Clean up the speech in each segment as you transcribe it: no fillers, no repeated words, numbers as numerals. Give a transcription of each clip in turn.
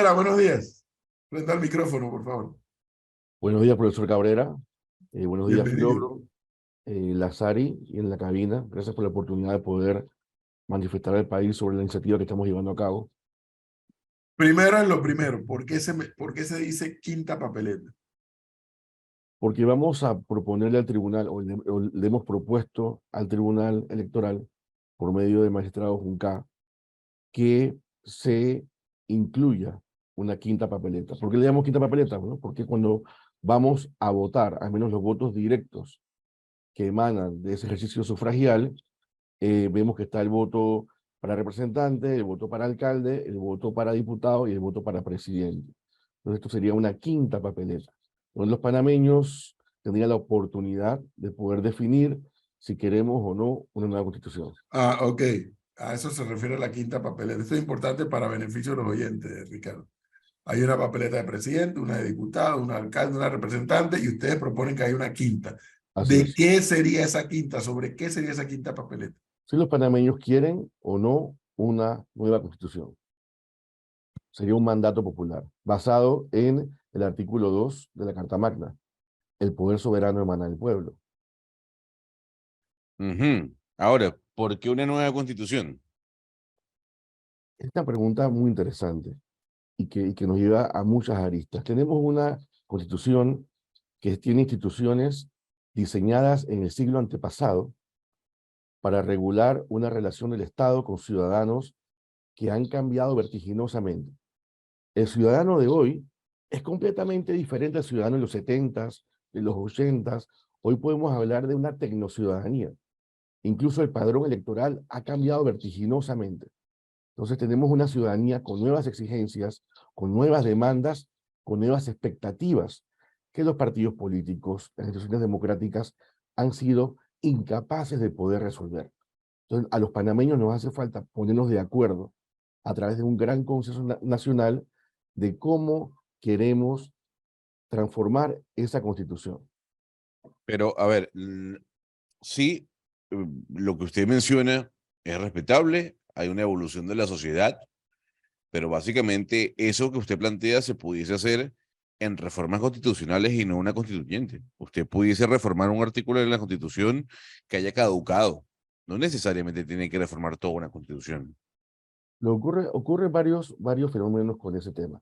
Cabrera, buenos días. Prenda el micrófono, por favor. Buenos días, profesor Cabrera. Buenos días, Bienvenido. Flor, Lazari y en la cabina. Gracias por la oportunidad de poder manifestar al país sobre la iniciativa que estamos llevando a cabo. Primero en lo primero, ¿por qué se dice quinta papeleta? Porque vamos a proponerle al tribunal, o le hemos propuesto al Tribunal Electoral, por medio de magistrado Junca, que se incluya una quinta papeleta. ¿Por qué le llamamos quinta papeleta? Bueno, porque cuando vamos a votar, al menos los votos directos que emanan de ese ejercicio sufragial, vemos que está el voto para representante, el voto para alcalde, el voto para diputado y el voto para presidente. Entonces esto sería una quinta papeleta, donde los panameños tendrían la oportunidad de poder definir si queremos o no una nueva constitución. Ah, ok. A eso se refiere la quinta papeleta. Esto es importante para beneficio de los oyentes, Ricardo. Hay una papeleta de presidente, una de diputado, una de alcalde, una representante, y ustedes proponen que hay una quinta. Así ¿De es. qué sería esa quinta? ¿Sobre qué sería esa quinta papeleta? Si los panameños quieren o no una nueva constitución, sería un mandato popular basado en el artículo 2 de la Carta Magna. El poder soberano emana del pueblo. Ahora, ¿por qué una nueva constitución? Esta pregunta muy interesante y que nos lleva a muchas aristas. Tenemos una constitución que tiene instituciones diseñadas en el siglo antepasado para regular una relación del Estado con ciudadanos que han cambiado vertiginosamente. El ciudadano de hoy es completamente diferente al ciudadano de los 70s, de los 80s. Hoy podemos hablar de una tecnociudadanía. Incluso el padrón electoral ha cambiado vertiginosamente. Entonces tenemos una ciudadanía con nuevas exigencias, con nuevas demandas, con nuevas expectativas que los partidos políticos, las instituciones democráticas han sido incapaces de poder resolver. Entonces a los panameños nos hace falta ponernos de acuerdo a través de un gran consenso nacional de cómo queremos transformar esa constitución. Pero, a ver, sí, lo que usted menciona es respetable, hay una evolución de la sociedad, pero básicamente eso que usted plantea se pudiese hacer en reformas constitucionales y no una constituyente. Usted pudiese reformar un artículo de la Constitución que haya caducado. No necesariamente tiene que reformar toda una constitución. Ocurre varios fenómenos con ese tema.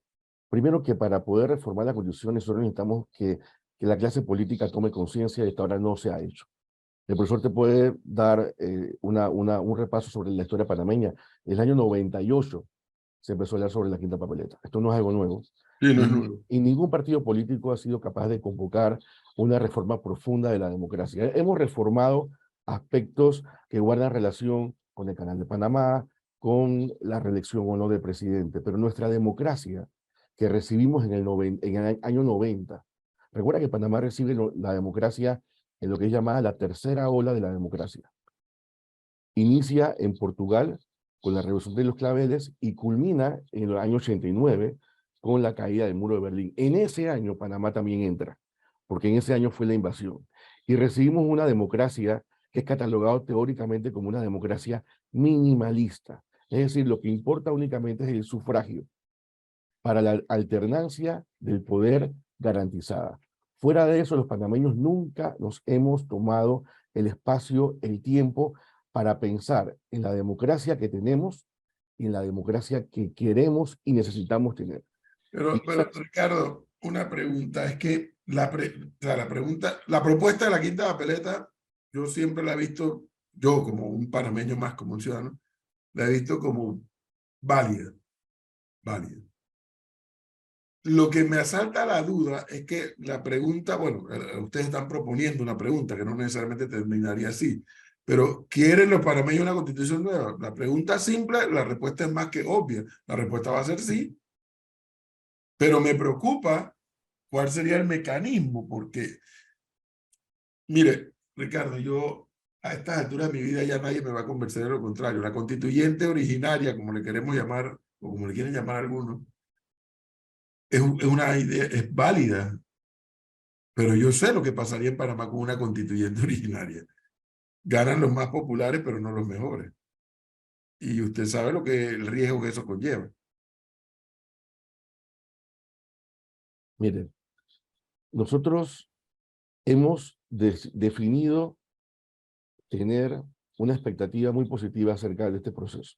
Primero, que para poder reformar la constitución nosotros necesitamos que la clase política tome conciencia de que ahora no se ha hecho. El profesor te puede dar un repaso sobre la historia panameña. En el año 98 se empezó a hablar sobre la quinta papeleta. Esto no es algo nuevo. Sí, no es Y, nuevo. y ningún partido político ha sido capaz de convocar una reforma profunda de la democracia. Hemos reformado aspectos que guardan relación con el Canal de Panamá, con la reelección o no del presidente, pero nuestra democracia que recibimos en el año 90, recuerda que Panamá recibe la democracia en lo que es llamada la tercera ola de la democracia. Inicia en Portugal con la Revolución de los Claveles y culmina en el año 89 con la caída del muro de Berlín. En ese año Panamá también entra, porque en ese año fue la invasión. Y recibimos una democracia que es catalogada teóricamente como una democracia minimalista. Es decir, lo que importa únicamente es el sufragio para la alternancia del poder garantizada. Fuera de eso, los panameños nunca nos hemos tomado el espacio, el tiempo para pensar en la democracia que tenemos y en la democracia que queremos y necesitamos tener. Y Pero Ricardo, una pregunta. Es que o sea, la propuesta de la quinta papeleta, yo siempre la he visto, yo como un panameño más, como un ciudadano, la he visto como válida, válida. Lo que me asalta la duda es que la pregunta, bueno, ustedes están proponiendo una pregunta que no necesariamente terminaría así, pero ¿quieren los panameños una constitución nueva? La pregunta es simple, la respuesta es más que obvia. La respuesta va a ser sí, pero me preocupa cuál sería el mecanismo, porque, mire, Ricardo, yo a estas alturas de mi vida ya nadie me va a convencer de lo contrario. La constituyente originaria, como le queremos llamar, o como le quieren llamar algunos, es una idea, es válida. Pero yo sé lo que pasaría en Panamá con una constituyente originaria. Ganan los más populares, pero no los mejores. Y usted sabe el riesgo que eso conlleva. Miren, nosotros hemos definido tener una expectativa muy positiva acerca de este proceso,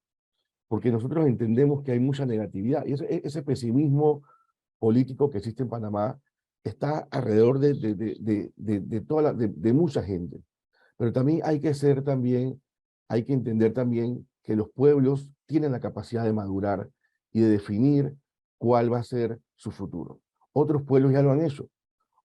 porque nosotros entendemos que hay mucha negatividad y ese pesimismo político que existe en Panamá está alrededor de mucha gente. Pero también hay que entender también que los pueblos tienen la capacidad de madurar y de definir cuál va a ser su futuro. Otros pueblos ya lo han hecho.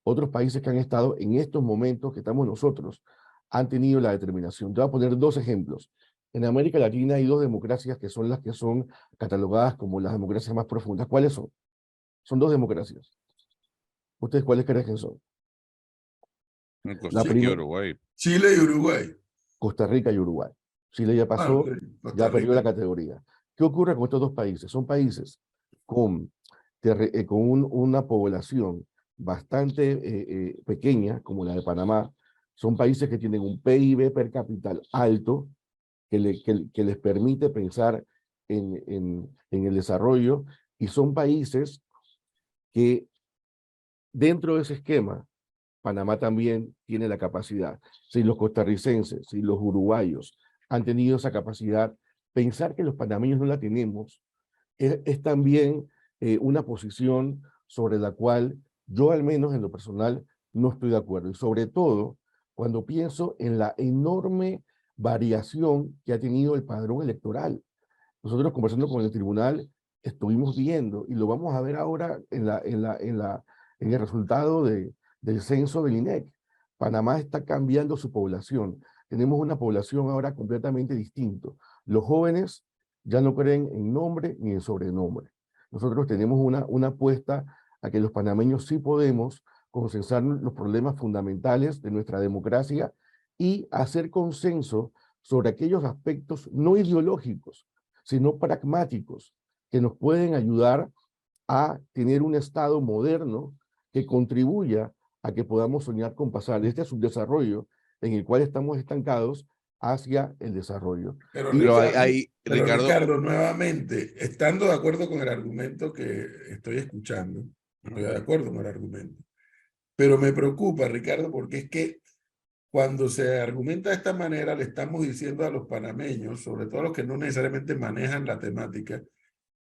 Otros países que han estado en estos momentos que estamos nosotros han tenido la determinación. Te voy a poner dos ejemplos. En América Latina hay dos democracias que son las que son catalogadas como las democracias más profundas. ¿Cuáles son? Son dos democracias. ¿Ustedes cuáles creen que son? La Costa Rica y primera, Uruguay. Chile y Uruguay. Costa Rica y Uruguay. Chile ya Ah, ok, pasó, Costa ya perdió la Rica. categoría. ¿Qué ocurre con estos dos países? Son países con, una población bastante pequeña, como la de Panamá. Son países que tienen un PIB per cápita alto, que les permite pensar en el desarrollo, y son países que dentro de ese esquema, Panamá también tiene la capacidad. Si los costarricenses, si los uruguayos han tenido esa capacidad, pensar que los panameños no la tenemos es también una posición sobre la cual yo, al menos en lo personal, no estoy de acuerdo. Y sobre todo cuando pienso en la enorme variación que ha tenido el padrón electoral. Nosotros, conversando con el tribunal, estuvimos viendo, y lo vamos a ver ahora en el resultado del censo del INEC. Panamá está cambiando su población. Tenemos una población ahora completamente distinta. Los jóvenes ya no creen en nombre ni en sobrenombre. Nosotros tenemos una apuesta a que los panameños sí podemos consensar los problemas fundamentales de nuestra democracia y hacer consenso sobre aquellos aspectos no ideológicos, sino pragmáticos, que nos pueden ayudar a tener un Estado moderno que contribuya a que podamos soñar con pasar de este subdesarrollo en el cual estamos estancados hacia el desarrollo. Pero Y Pero Ricardo, pero Ricardo, Ricardo, nuevamente, estando de acuerdo con el argumento que estoy escuchando, estoy de acuerdo con el argumento, pero me preocupa, Ricardo, porque es que cuando se argumenta de esta manera, le estamos diciendo a los panameños, sobre todo a los que no necesariamente manejan la temática,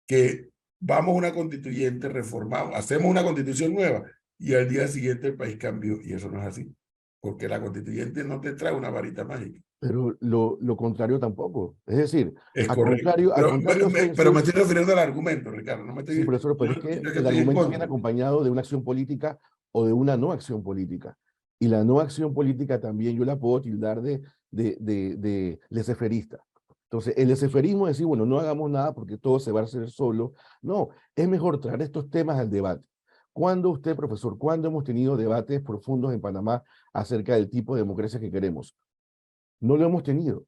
que vamos a una constituyente, reformamos, hacemos una constitución nueva y al día siguiente el país cambió. Y eso no es así, porque la constituyente no te trae una varita mágica. pero lo contrario tampoco. Es decir, Es al correcto. contrario, al contrario Pero me censo, estoy refiriendo al argumento, Ricardo. No me sí, estoy, profesor, pero no, es que no es que el estoy en argumento viene contra. acompañado de una acción política o de una no acción política. Y la no acción política también yo la puedo tildar de laissez-fairista. Entonces, el laissez-fairismo es decir, bueno, no hagamos nada porque todo se va a hacer solo. No, es mejor traer estos temas al debate. ¿Cuándo usted, profesor, cuándo hemos tenido debates profundos en Panamá acerca del tipo de democracia que queremos? No lo hemos tenido.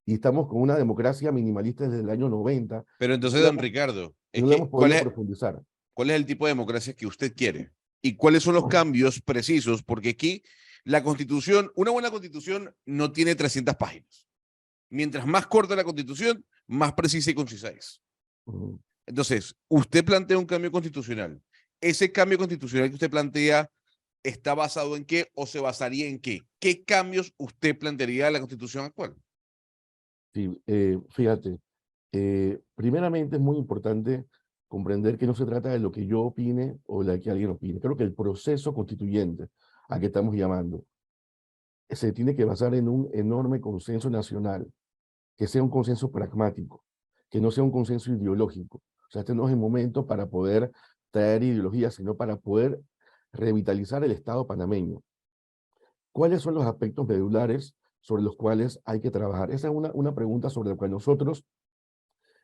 Y estamos con una democracia minimalista desde el año 90 pero y entonces, don Ricardo, y es no lo hemos que, podido profundizar. ¿cuál es el tipo de democracia que usted quiere? ¿Y cuáles son los cambios precisos? Porque aquí la constitución, una buena constitución no tiene 300 páginas. Mientras más corta la constitución, más precisa y concisa es. Uh, Entonces, usted plantea un cambio constitucional. ¿Ese cambio constitucional que usted plantea está basado en qué o se basaría en qué? ¿Qué cambios usted plantearía a la constitución actual? sí, fíjate, primeramente es muy importante comprender que no se trata de lo que yo opine o de que alguien opine. Creo que el proceso constituyente a que estamos llamando se tiene que basar en un enorme consenso nacional, que sea un consenso pragmático, que no sea un consenso ideológico. O sea, este no es el momento para poder traer ideologías, sino para poder revitalizar el Estado panameño. ¿Cuáles son los aspectos medulares sobre los cuales hay que trabajar? Esa es una pregunta sobre la cual nosotros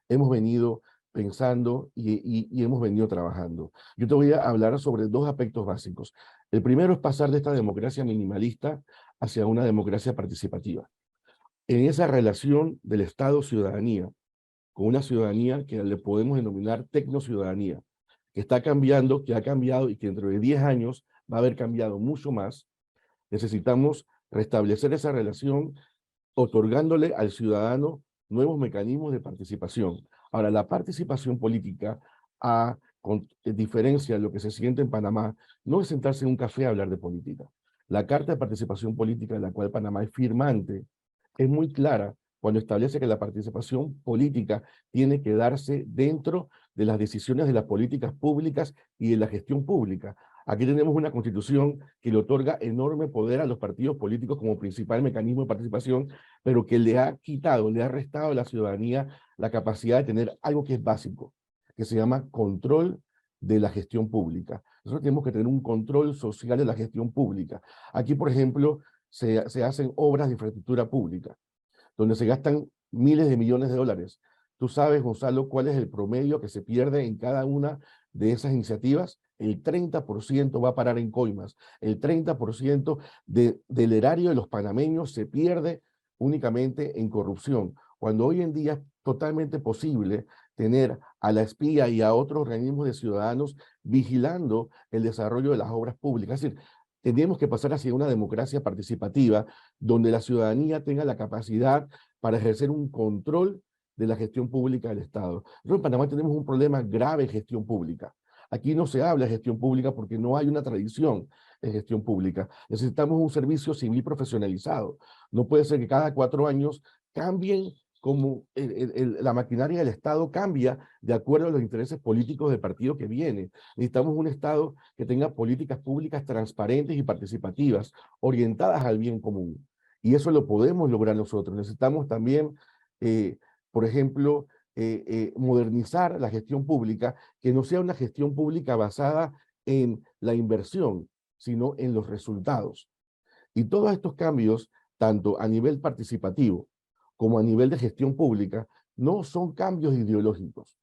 hemos venido pensando y hemos venido trabajando. Yo te voy a hablar sobre dos aspectos básicos. El primero es pasar de esta democracia minimalista hacia una democracia participativa. En esa relación del Estado-ciudadanía, con una ciudadanía que le podemos denominar tecnociudadanía, que está cambiando, que ha cambiado y que dentro de 10 años va a haber cambiado mucho más, necesitamos restablecer esa relación otorgándole al ciudadano nuevos mecanismos de participación. Ahora, la participación política ha con diferencia de lo que se siente en Panamá, no es sentarse en un café a hablar de política. La Carta de Participación Política de la cual Panamá es firmante es muy clara cuando establece que la participación política tiene que darse dentro de las decisiones de las políticas públicas y de la gestión pública. Aquí tenemos una constitución que le otorga enorme poder a los partidos políticos como principal mecanismo de participación, pero que le ha quitado, le ha restado a la ciudadanía la capacidad de tener algo que es básico, que se llama control de la gestión pública. Nosotros tenemos que tener un control social de la gestión pública. Aquí, por ejemplo, se hacen obras de infraestructura pública, donde se gastan miles de millones de dólares. Tú sabes, Gonzalo, cuál es el promedio que se pierde en cada una de esas iniciativas. El 30% va a parar en coimas. El 30% del erario de los panameños se pierde únicamente en corrupción, cuando hoy en día es totalmente posible tener a la espía y a otros organismos de ciudadanos vigilando el desarrollo de las obras públicas. Es decir, tenemos que pasar hacia una democracia participativa donde la ciudadanía tenga la capacidad para ejercer un control de la gestión pública del Estado. Nosotros en Panamá tenemos un problema grave en gestión pública. Aquí no se habla de gestión pública porque no hay una tradición en gestión pública. Necesitamos un servicio civil profesionalizado. No puede ser que cada 4 años cambien como la maquinaria del Estado cambia de acuerdo a los intereses políticos del partido que viene. Necesitamos un Estado que tenga políticas públicas transparentes y participativas, orientadas al bien común. Y eso lo podemos lograr nosotros. Necesitamos también, por ejemplo, modernizar la gestión pública, que no sea una gestión pública basada en la inversión, sino en los resultados. Y todos estos cambios, tanto a nivel participativo como a nivel de gestión pública, no son cambios ideológicos,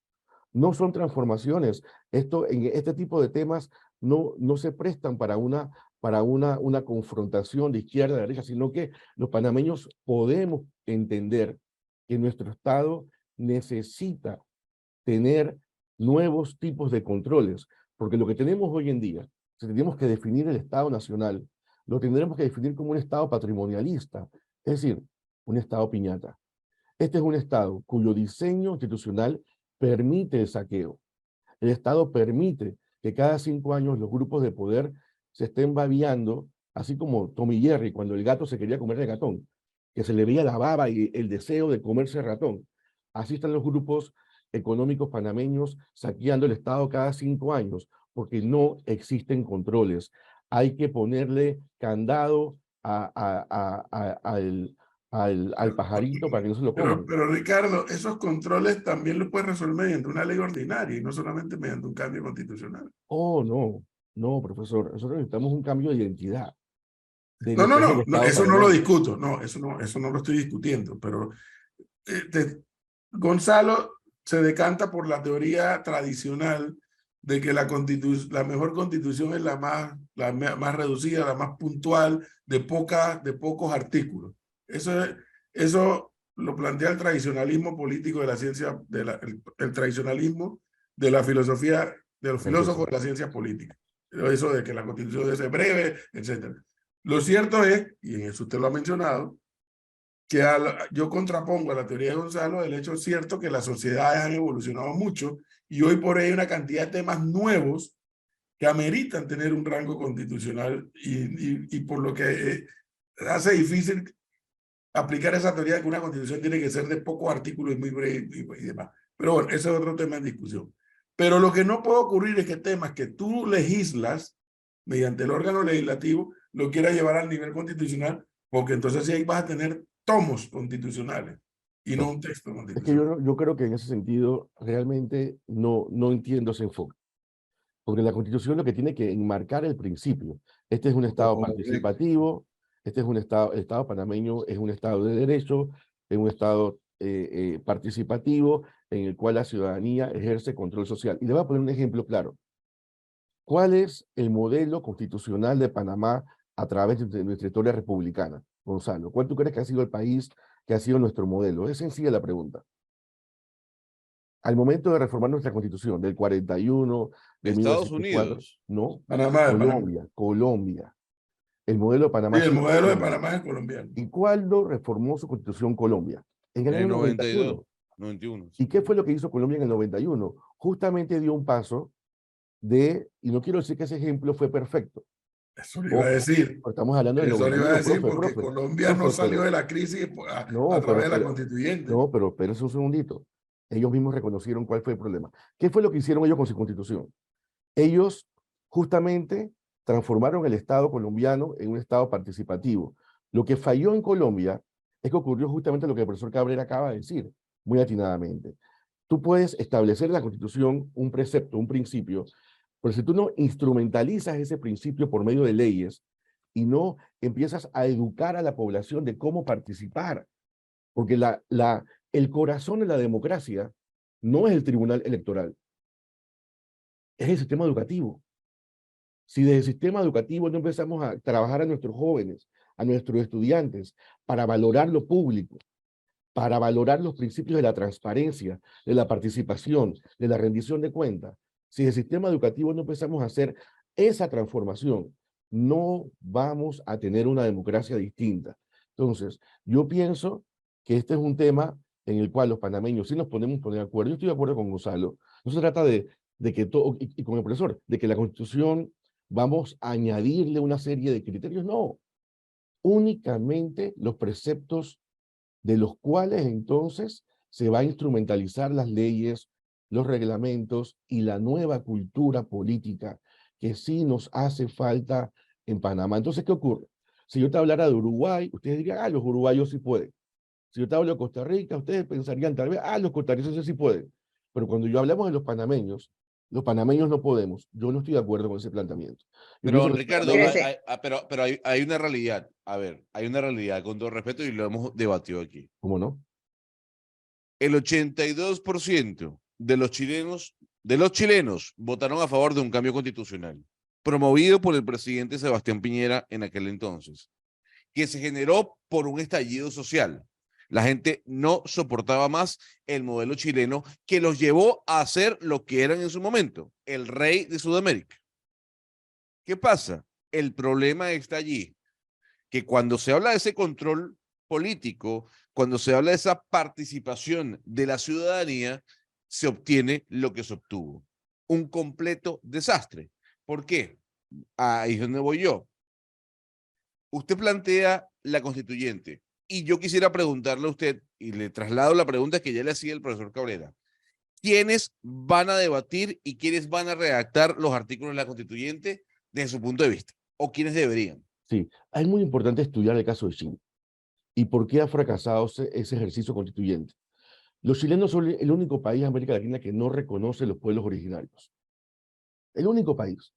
no son transformaciones. En este tipo de temas no se prestan para una confrontación de izquierda a derecha, sino que los panameños podemos entender que nuestro Estado necesita tener nuevos tipos de controles, porque lo que tenemos hoy en día, si tenemos que definir el Estado nacional, lo tendremos que definir como un Estado patrimonialista, es decir, un Estado piñata. Este es un Estado cuyo diseño institucional permite el saqueo. El Estado permite que cada 5 años los grupos de poder se estén babeando, así como Tom y Jerry, cuando el gato se quería comer el ratón, que se le veía la baba y el deseo de comerse el ratón. Así están los grupos económicos panameños saqueando el Estado cada 5 años, porque no existen controles. Hay que ponerle candado al pajarito para que no se lo coman. Pero Ricardo, esos controles también los puedes resolver mediante una ley ordinaria y no solamente mediante un cambio constitucional. Oh, no, profesor. Nosotros necesitamos un cambio de identidad de No, lo no, que es el no, no, Estado eso no lo panameño. discuto, no, eso no lo estoy discutiendo, pero Gonzalo se decanta por la teoría tradicional de que la mejor constitución es la más reducida, la más puntual, de pocos artículos. Eso lo plantea el tradicionalismo político de la ciencia, el tradicionalismo de la filosofía, de los filósofos de la ciencia política. Eso de que la constitución debe ser breve, etc. Lo cierto es, y en eso usted lo ha mencionado, que yo contrapongo a la teoría de Gonzalo el hecho cierto que las sociedades han evolucionado mucho y hoy por hoy hay una cantidad de temas nuevos que ameritan tener un rango constitucional y por lo que hace difícil aplicar esa teoría de que una constitución tiene que ser de pocos artículos y muy breve y demás. Pero bueno, ese es otro tema en discusión. Pero lo que no puede ocurrir es que temas que tú legislas mediante el órgano legislativo lo quieras llevar al nivel constitucional, porque entonces sí ahí vas a tener tomos constitucionales y no un texto Es que constitucional. yo creo que en ese sentido realmente no entiendo ese enfoque. Porque la Constitución lo que tiene que enmarcar el principio. Este es un Estado Correcto. participativo, este es un Estado, el Estado panameño es un Estado de derecho, es un Estado participativo en el cual la ciudadanía ejerce control social. Y le voy a poner un ejemplo claro. ¿Cuál es el modelo constitucional de Panamá a través de nuestra historia republicana, Gonzalo? ¿Cuál tú crees que ha sido el país que ha sido nuestro modelo? Es sencilla la pregunta. Al momento de reformar nuestra constitución del 41, de Estados 1904, Unidos, no, Panamá. Colombia. El modelo de Sí, Panamá ha el sido modelo de Colombia. Panamá es colombiano. ¿Y cuándo reformó su constitución Colombia? En el en el año 92, 91. 91. ¿Y qué fue lo que hizo Colombia en el 91? Justamente dio un paso y no quiero decir que ese ejemplo fue perfecto. Eso le iba a decir. Estamos hablando de Eso le iba a gobernamiento, decir porque Colombia no salió de la crisis a no, través de la constituyente. no, pero espérense un segundito. Ellos mismos reconocieron cuál fue el problema. ¿Qué fue lo que hicieron ellos con su constitución? Ellos justamente transformaron el Estado colombiano en un Estado participativo. Lo que falló en Colombia es que ocurrió justamente lo que el profesor Cabrera acaba de decir, muy atinadamente. Tú puedes establecer en la Constitución un precepto, un principio, pero si tú no instrumentalizas ese principio por medio de leyes y no empiezas a educar a la población de cómo participar, porque el corazón de la democracia no es el tribunal electoral, es el sistema educativo. Si desde el sistema educativo no empezamos a trabajar a nuestros jóvenes, a nuestros estudiantes, para valorar lo público, para valorar los principios de la transparencia, de la participación, de la rendición de cuentas, si el sistema educativo no empezamos a hacer esa transformación, no vamos a tener una democracia distinta. Entonces, yo pienso que este es un tema en el cual los panameños sí nos podemos poner de acuerdo. Yo estoy de acuerdo con Gonzalo. No se trata de que todo, y con el profesor, de que la Constitución vamos a añadirle una serie de criterios. No, únicamente los preceptos de los cuales entonces se va a instrumentalizar las leyes, los reglamentos y la nueva cultura política que sí nos hace falta en Panamá. Entonces, ¿qué ocurre? Si yo te hablara de Uruguay, ustedes dirían, los uruguayos sí pueden. Si yo te hablo de Costa Rica, ustedes pensarían tal vez, los costarricenses sí pueden. Pero cuando yo hablamos de los panameños no podemos. Yo no estoy de acuerdo con ese planteamiento. Pero, don Ricardo, hay una realidad. A ver, hay una realidad, con todo respeto, y lo hemos debatido aquí. ¿Cómo no? El 82% de los chilenos votaron a favor de un cambio constitucional, promovido por el presidente Sebastián Piñera en aquel entonces, que se generó por un estallido social. La gente no soportaba más el modelo chileno que los llevó a ser lo que eran en su momento, el rey de Sudamérica. ¿Qué pasa? El problema está allí, que cuando se habla de ese control político, cuando se habla de esa participación de la ciudadanía, se obtiene lo que se obtuvo. Un completo desastre. ¿Por qué? Ahí es donde voy yo. Usted plantea la constituyente y yo quisiera preguntarle a usted, y le traslado la pregunta que ya le hacía el profesor Cabrera, ¿quiénes van a debatir y quiénes van a redactar los artículos de la constituyente desde su punto de vista? ¿O quiénes deberían? Sí, es muy importante estudiar el caso de Chile y por qué ha fracasado ese ejercicio constituyente. Los chilenos son el único país de América Latina que no reconoce los pueblos originarios. El único país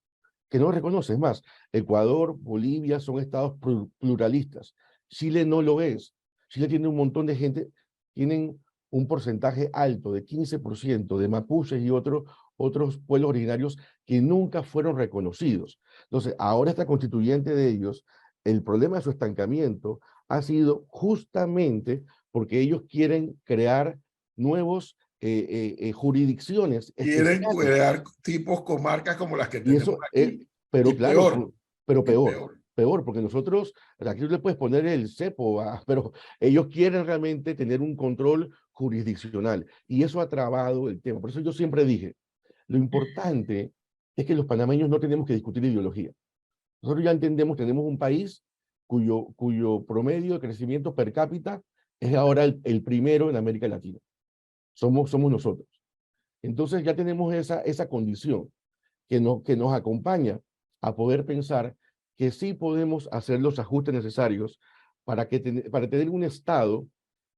que no reconoce. Es más, Ecuador, Bolivia son estados pluralistas. Chile no lo es. Chile tiene un montón de gente, tienen un porcentaje alto de 15% de mapuches y otros pueblos originarios que nunca fueron reconocidos. Entonces, ahora esta constituyente de ellos, el problema de su estancamiento ha sido justamente porque ellos quieren crear nuevos jurisdicciones Quieren especiales. crear tipos comarcas como las que Y tenemos eso, aquí. pero Y claro, pero peor. peor, porque nosotros, aquí le puedes poner el cepo, pero ellos quieren realmente tener un control jurisdiccional y eso ha trabado el tema. Por eso yo siempre dije, lo importante es que los panameños no tenemos que discutir ideología. Nosotros ya entendemos, tenemos un país cuyo promedio de crecimiento per cápita es ahora el primero en América Latina. Somos nosotros. Entonces ya tenemos esa condición que nos acompaña a poder pensar que sí podemos hacer los ajustes necesarios para tener un Estado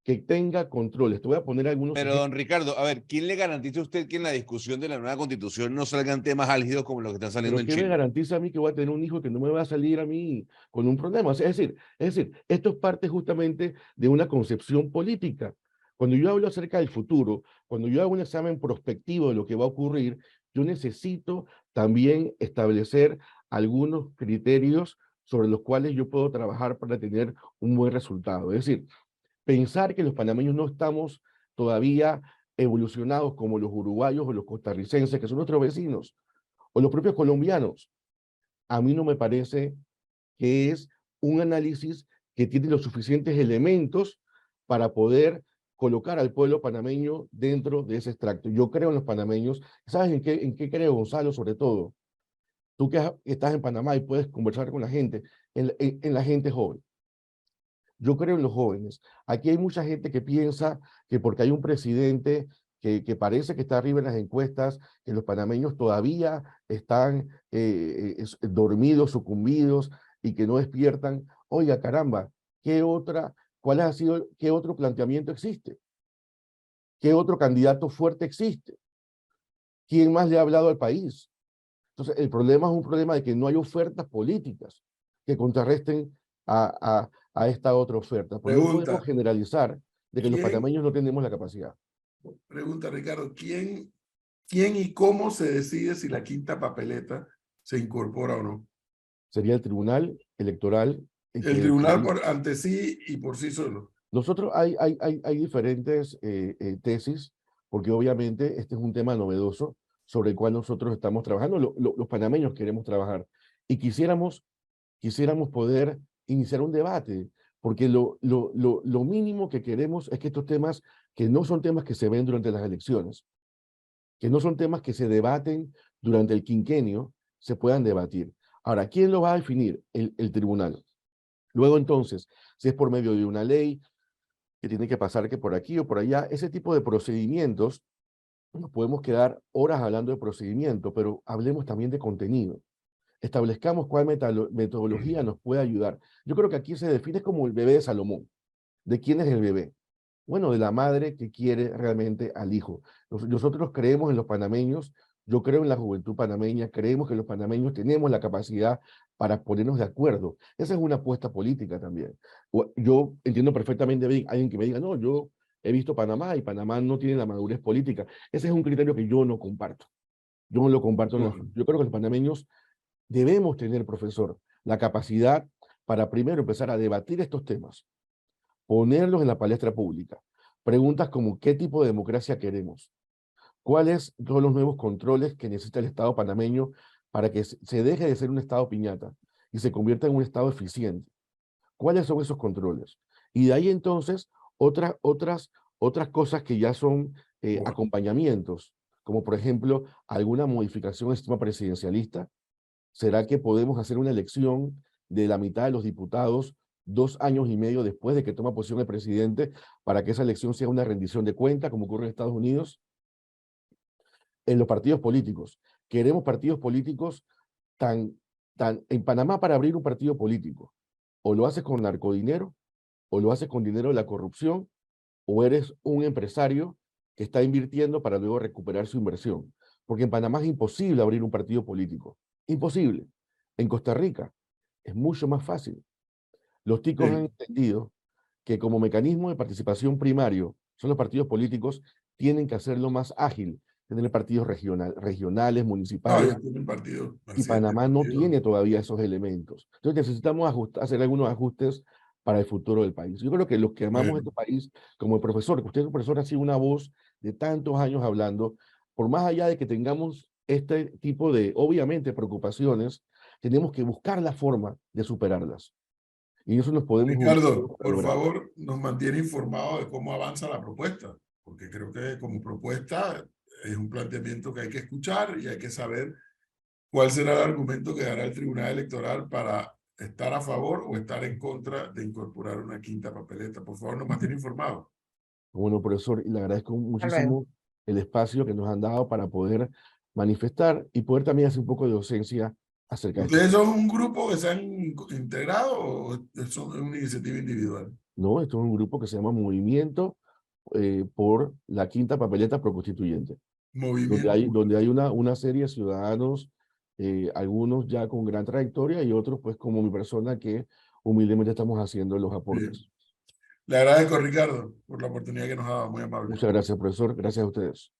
que tenga controles. Te voy a poner algunos Pero, ejemplos. don Ricardo, a ver, ¿quién le garantiza a usted que en la discusión de la nueva constitución no salgan temas álgidos como los que están saliendo Pero en ¿qué me Chile? garantiza a mí que voy a tener un hijo que no me va a salir a mí con un problema? Es decir, esto es parte justamente de una concepción política. Cuando yo hablo acerca del futuro, cuando yo hago un examen prospectivo de lo que va a ocurrir, yo necesito también establecer algunos criterios sobre los cuales yo puedo trabajar para tener un buen resultado. Es decir, pensar que los panameños no estamos todavía evolucionados como los uruguayos o los costarricenses, que son nuestros vecinos, o los propios colombianos, a mí no me parece que es un análisis que tiene los suficientes elementos para poder colocar al pueblo panameño dentro de ese extracto. Yo creo en los panameños. ¿Sabes en qué creo, Gonzalo? Sobre todo, tú que estás en Panamá y puedes conversar con la gente, en la gente joven. Yo creo en los jóvenes. Aquí hay mucha gente que piensa que porque hay un presidente que parece que está arriba en las encuestas, que los panameños todavía están dormidos, sucumbidos y que no despiertan. Oiga, caramba, qué otro planteamiento existe? ¿Qué otro candidato fuerte existe? ¿Quién más le ha hablado al país? Entonces, el problema es un problema de que no hay ofertas políticas que contrarresten a esta otra oferta. Porque no podemos Pregunta, generalizar de que los ¿quién, panameños no tenemos la capacidad. pregunta Ricardo, quién y cómo se decide si la quinta papeleta se incorpora o no? Sería el Tribunal Electoral el El que tribunal determine. ante sí y por sí solo. Nosotros hay diferentes tesis, porque obviamente este es un tema novedoso sobre el cual nosotros estamos trabajando, los panameños queremos trabajar y quisiéramos poder iniciar un debate, porque lo mínimo que queremos es que estos temas, que no son temas que se ven durante las elecciones, que no son temas que se debaten durante el quinquenio, se puedan debatir. Ahora, ¿quién lo va a definir? El tribunal. Luego entonces, si es por medio de una ley que tiene que pasar que por aquí o por allá, ese tipo de procedimientos, nos podemos quedar horas hablando de procedimiento, pero hablemos también de contenido. Establezcamos cuál metodología nos puede ayudar. Yo creo que aquí se define como el bebé de Salomón. ¿De quién es el bebé? Bueno, de la madre que quiere realmente al hijo. Nosotros creemos en los panameños, yo creo en la juventud panameña, creemos que los panameños tenemos la capacidad para ponernos de acuerdo. Esa es una apuesta política también. Yo entiendo perfectamente bien alguien que me diga, no, yo he visto Panamá y Panamá no tiene la madurez política. Ese es un criterio que yo no comparto. Yo no lo comparto. Yo creo que los panameños debemos tener, profesor, la capacidad para primero empezar a debatir estos temas, ponerlos en la palestra pública. Preguntas como ¿qué tipo de democracia queremos? ¿Cuáles son los nuevos controles que necesita el Estado panameño para que se deje de ser un Estado piñata y se convierta en un Estado eficiente? ¿Cuáles son esos controles? Y de ahí entonces otras cosas que ya son acompañamientos, como por ejemplo alguna modificación al sistema presidencialista. ¿Será que podemos hacer una elección de la mitad de los diputados 2 años y medio después de que toma posición el presidente para que esa elección sea una rendición de cuenta, como ocurre en Estados Unidos? En los partidos políticos. Queremos partidos políticos en Panamá. Para abrir un partido político, o lo haces con narcodinero, o lo haces con dinero de la corrupción, o eres un empresario que está invirtiendo para luego recuperar su inversión. Porque en Panamá es imposible abrir un partido político. Imposible. En Costa Rica es mucho más fácil. Los ticos han entendido que como mecanismo de participación primario son los partidos políticos, tienen que hacerlo más ágil, tener partidos regionales, No, municipales, ya tienen partido. y Panamá no tiene todavía esos elementos. Entonces necesitamos hacer algunos ajustes para el futuro del país. Yo creo que los que amamos este país, como el profesor, que usted es un profesor, ha sido una voz de tantos años hablando, por más allá de que tengamos este tipo de, obviamente, preocupaciones, tenemos que buscar la forma de superarlas. Y eso nos podemos unir Ricardo, para por lograr. favor, nos mantiene informados de cómo avanza la propuesta, porque creo que como propuesta es un planteamiento que hay que escuchar y hay que saber cuál será el argumento que dará el Tribunal Electoral para estar a favor o estar en contra de incorporar una quinta papeleta. Por favor, nos mantiene informados. Bueno, profesor, y le agradezco Hasta luego. muchísimo el espacio que nos han dado para poder manifestar y poder también hacer un poco de docencia acerca de esto. ¿Ustedes son un grupo que se han integrado o son una iniciativa individual? No, esto es un grupo que se llama Movimiento por la Quinta Papeleta Proconstituyente, Movimiento. donde hay una serie de ciudadanos, algunos ya con gran trayectoria y otros pues como mi persona que humildemente estamos haciendo los aportes. Bien. Le agradezco, Ricardo, por la oportunidad que nos ha dado, muy amable. Muchas gracias, profesor. Gracias a ustedes.